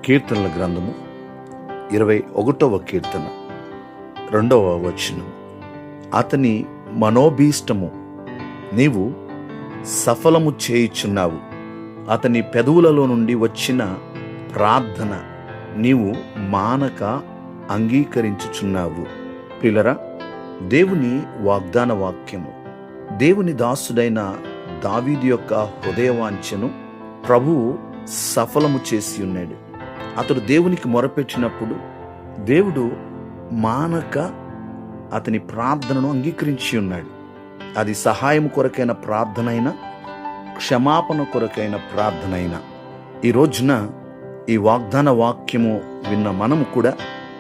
కీర్తనల గ్రంథము 21వ కీర్తన 2వ వచనం. అతని మనోభీష్టము నీవు సఫలము చేయుచున్నావు, అతని పెదవులలో నుండి వచ్చిన ప్రార్థన నీవు మానక అంగీకరించుచున్నావు. ప్రియులరా, దేవుని వాగ్దాన వాక్యము, దేవుని దాసుడైన దావీదు యొక్క హృదయవాంఛను ప్రభువు సఫలము చేసి ఉన్నాడు. అతడు దేవునికి మొరపెట్టినప్పుడు దేవుడు మానక అతని ప్రార్థనను అంగీకరించి ఉన్నాడు. అది సహాయం కొరకైన ప్రార్థన అయినా, క్షమాపణ కొరకైన ప్రార్థన అయినా. ఈ రోజున ఈ వాగ్దాన వాక్యము విన్న మనము కూడా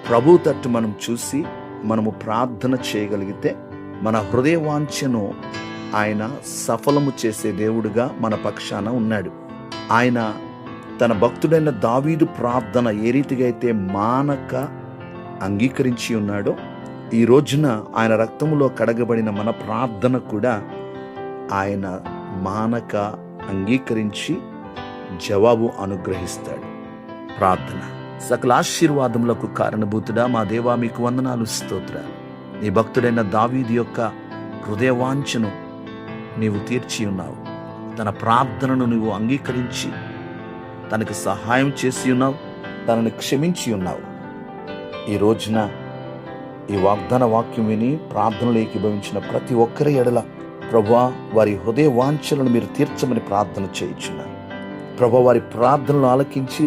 ప్రభు తట్టు మనం చూసి మనము ప్రార్థన చేయగలిగితే మన హృదయవాంఛను ఆయన సఫలము చేసే దేవుడుగా మన పక్షాన ఉన్నాడు. ఆయన తన భక్తుడైన దావీదు ప్రార్థన ఏ రీతిగా అయితే మానక అంగీకరించి ఉన్నాడో, ఈ రోజున ఆయన రక్తములో కడగబడిన మన ప్రార్థన కూడా ఆయన మానక అంగీకరించి జవాబు అనుగ్రహిస్తాడు. ప్రార్థన. సకల ఆశీర్వాదములకు కారణభూతుడా మా దేవా, మీకు వందనాలు, స్తోత్రాలు. నీ భక్తుడైన దావీదు యొక్క హృదయవాంఛను నీవు తీర్చి ఉన్నావు. తన ప్రార్థనను నీవు అంగీకరించి తనకు సహాయం చేసి ఉన్నావు, తనని క్షమించి ఉన్నావు. ఈ రోజున ఈ వాగ్దాన వాక్యం విని ప్రార్థనలు ఏకీభవించిన ప్రతి ఒక్కరి ఎడల ప్రభువా, వారి హృదయ వాంఛలను మీరు తీర్చమని ప్రార్థన చేయించున్నాను. ప్రభువా, వారి ప్రార్థనలు ఆలకించి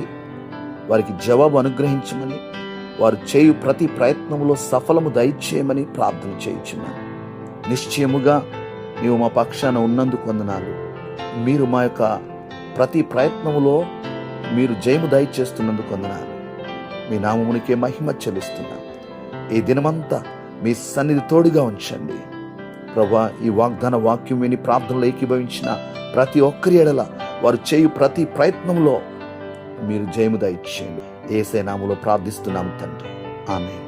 వారికి జవాబు అనుగ్రహించమని, వారు చేయు ప్రతి ప్రయత్నంలో సఫలము దయచేయమని ప్రార్థన చేయించున్నాను. నిశ్చయముగా నీవు మా పక్షాన ఉన్నందుకు వందనాలు. మీరు మా యొక్క ప్రతి ప్రయత్నములో మీరు జయము దయచేస్తున్నందుకు వందనాలు. మీ నామమునికే మహిమ చెల్లిస్తున్నాను. ఈ దినమంతా మీ సన్నిధి తోడుగా ఉంచండి ప్రభువా. ఈ వాగ్దాన వాక్యం విని ప్రార్థనలు ఏకీభవించిన ప్రతి ఒక్కరి ఎడల వారు చేయు ప్రతి ప్రయత్నంలో మీరు జయము దయచేయండి. యేసయ్య నామములో ప్రార్థిస్తున్నాము తండ్రి, ఆమేన్.